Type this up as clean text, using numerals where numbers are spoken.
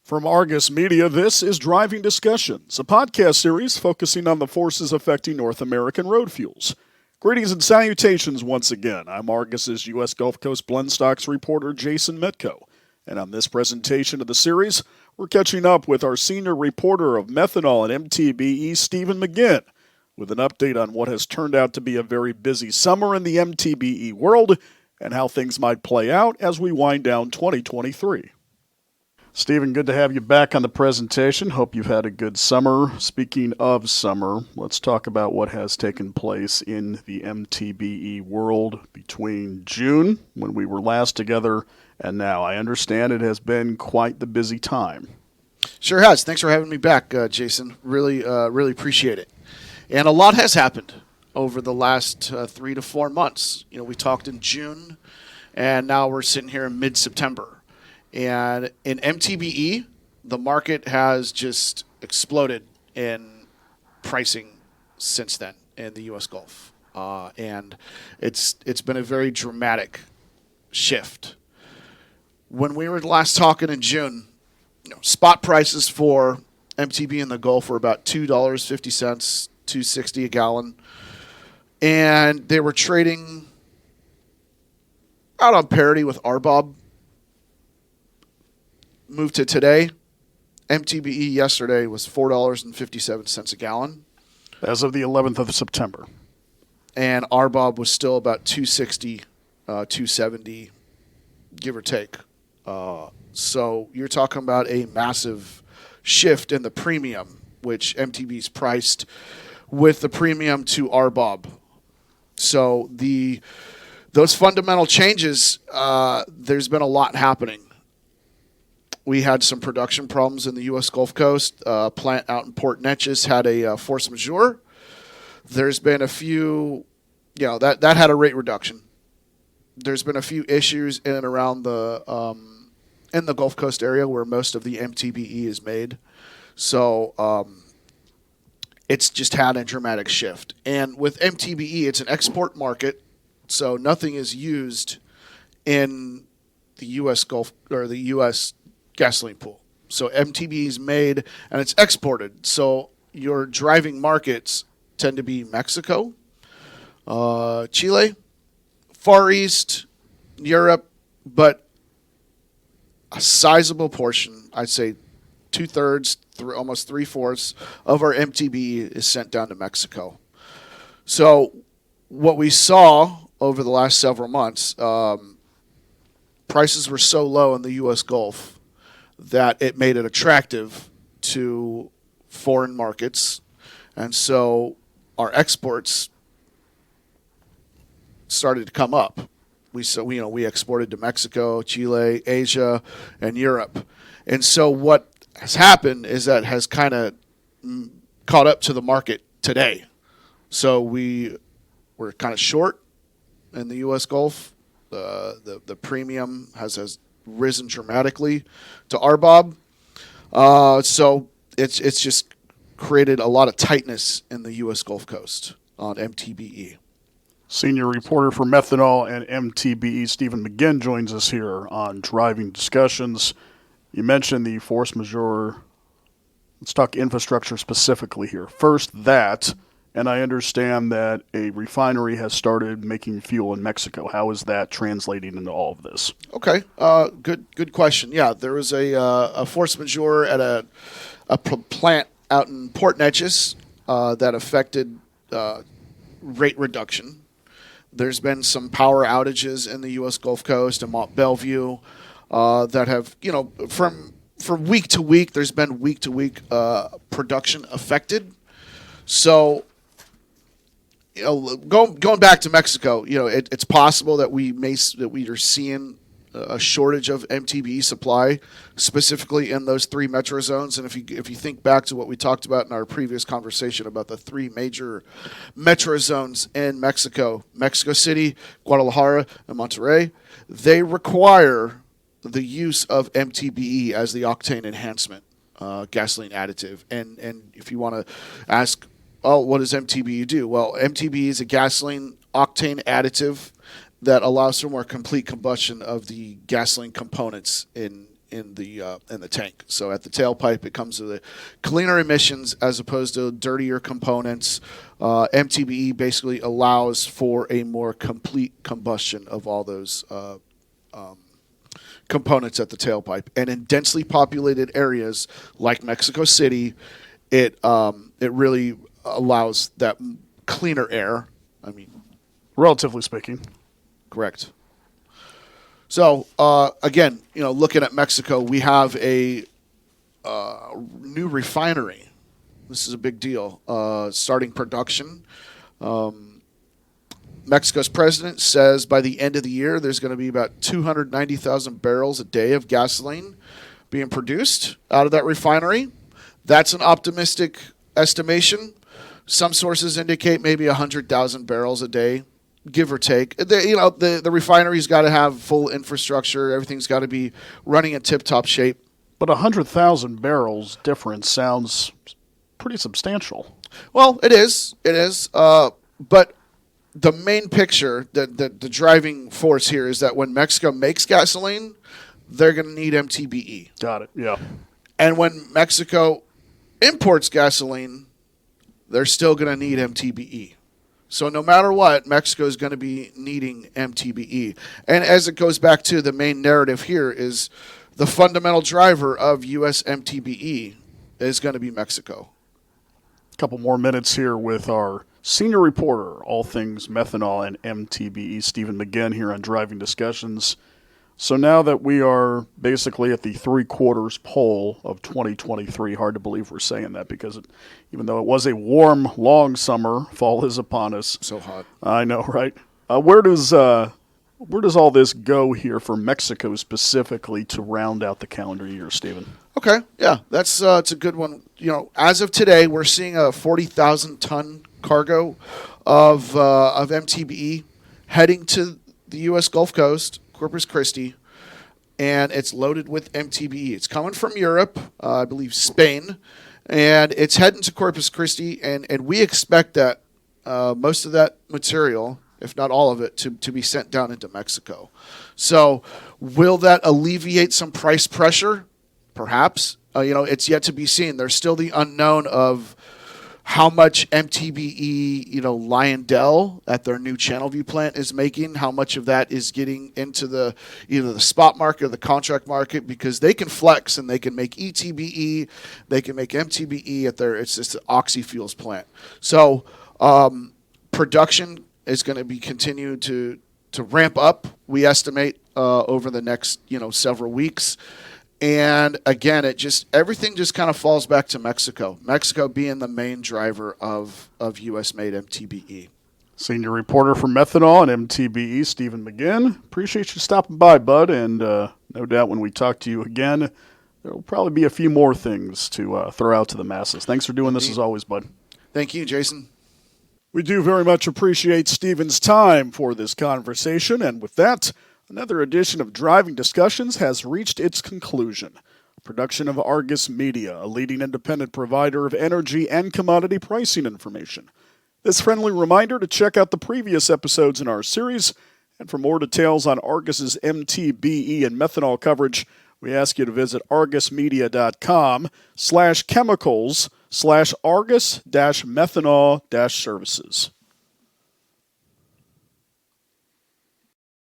From Argus Media, this is Driving Discussions, a podcast series focusing on the forces affecting North American road fuels. Greetings and salutations once again. I'm Argus's U.S. Gulf Coast Blendstocks reporter, Jason Metko. And on this presentation of the series, we're catching up with our senior reporter of methanol and MTBE, Stephen McGinn, with an update on what has turned out to be a very busy summer in the MTBE world and how things might play out as we wind down 2023. Stephen, good to have you back on the presentation. Hope you've had a good summer. Speaking of summer, let's talk about what has taken place in the MTBE world between June, when we were last together, and now. I understand it has been quite the busy time. Sure has. Thanks for having me back, Jason. Really appreciate it. And a lot has happened over the last 3 to 4 months. You know, we talked in June, and now we're sitting here in mid-September. And in MTBE, the market has just exploded in pricing since then in the U.S. Gulf. And it's been a very dramatic shift. When we were last talking in June, spot prices for MTBE in the Gulf were about $2.50, $2.60 a gallon. And they were trading out on parity with RBOB. Move to today, MTBE yesterday was $4.57 a gallon. As of the 11th of September. And RBOB was still about $2.60, $2.70, give or take. So you're talking about a massive shift in the premium, which MTBE is priced with the premium to RBOB. So those fundamental changes, there's been a lot happening. We had some production problems in the U.S. Gulf Coast. Plant out in Port Neches had a force majeure. There's been a few, that had a rate reduction. There's been a few issues in and around in the Gulf Coast area where most of the MTBE is made. So it's just had a dramatic shift. And with MTBE, it's an export market, so nothing is used in the U.S. Gulf or the U.S. gasoline pool. So MTBE is made and it's exported. So your driving markets tend to be Mexico, Chile, Far East, Europe, but a sizable portion, I'd say 2/3, almost 3/4 of our MTBE is sent down to Mexico. So what we saw over the last several months, prices were so low in the U.S. Gulf that it made it attractive to foreign markets. And so our exports started to come up. We exported to Mexico, Chile, Asia, and Europe. And so what has happened is that has kind of caught up to the market today. So we're kind of short in the U.S. Gulf. The premium has risen dramatically to RBOB. So it's just created a lot of tightness in the U.S. Gulf Coast on MTBE. Senior reporter for methanol and MTBE, Stephen McGinn, joins us here on Driving Discussions. You mentioned the force majeure. Let's talk infrastructure specifically here. First, that, and I understand that a refinery has started making fuel in Mexico. How is that translating into all of this? Okay, good question. Yeah, there was a force majeure at a plant out in Port Neches that affected rate reduction. There's been some power outages in the U.S. Gulf Coast and Mont Belvieu that have, from week to week, there's been week-to-week production affected. So, going back to Mexico, it's possible that we are seeing a shortage of MTBE supply, specifically in those 3 metro zones. And if you think back to what we talked about in our previous conversation about the 3 major metro zones in Mexico City, Guadalajara, and Monterrey, they require the use of MTBE as the octane enhancement gasoline additive. And if you want to ask, what does MTBE do? Well, MTBE is a gasoline octane additive that allows for more complete combustion of the gasoline components in in the tank. So at the tailpipe, it comes with cleaner emissions as opposed to dirtier components. MTBE basically allows for a more complete combustion of all those components at the tailpipe. And in densely populated areas like Mexico City, it really allows that cleaner air. I mean, Relatively speaking. correct. So again, looking at Mexico, we have a new refinery. This is a big deal. Starting production. Mexico's president says by the end of the year, there's going to be about 290,000 barrels a day of gasoline being produced out of that refinery. That's an optimistic estimation. Some sources indicate maybe 100,000 barrels a day, give or take. The refinery's got to have full infrastructure. Everything's got to be running in tip-top shape. But 100,000 barrels difference sounds pretty substantial. Well, it is. It is. But the main picture, the driving force here is that when Mexico makes gasoline, they're going to need MTBE. Got it, yeah. And when Mexico imports gasoline, they're still going to need MTBE. So no matter what, Mexico is going to be needing MTBE. And as it goes back to the main narrative here is the fundamental driver of U.S. MTBE is going to be Mexico. A couple more minutes here with our senior reporter, all things methanol and MTBE, Stephen McGinn, here on Driving Discussions. So now that we are basically at the three-quarters pole of 2023, hard to believe we're saying that because even though it was a warm, long summer, fall is upon us. So hot. I know, right? Where does all this go here for Mexico specifically to round out the calendar year, Stephen? Okay, yeah, it's a good one. As of today, we're seeing a 40,000-ton cargo of MTBE heading to the U.S. Gulf Coast, Corpus Christi, and it's loaded with MTBE. It's coming from Europe, I believe Spain, and it's heading to Corpus Christi, and we expect that most of that material, if not all of it, to be sent down into Mexico. So will that alleviate some price pressure? Perhaps. It's yet to be seen. There's still the unknown of how much MTBE, Lyondell at their new Channelview plant is making, how much of that is getting into either the spot market or the contract market, because they can flex and they can make ETBE, they can make MTBE it's just an oxyfuels plant. So production is going to be continued to ramp up, we estimate, over the next, several weeks. And again, everything just kind of falls back to Mexico. Mexico being the main driver of U.S.-made MTBE. Senior reporter for methanol and MTBE, Stephen McGinn. Appreciate you stopping by, bud. And no doubt when we talk to you again, there will probably be a few more things to throw out to the masses. Thanks for doing this as always, bud. Thank you, Jason. We do very much appreciate Stephen's time for this conversation. And with that, another edition of Driving Discussions has reached its conclusion. A production of Argus Media, a leading independent provider of energy and commodity pricing information. This friendly reminder to check out the previous episodes in our series, and for more details on Argus's MTBE and methanol coverage, we ask you to visit argusmedia.com/chemicals/Argus-methanol-services.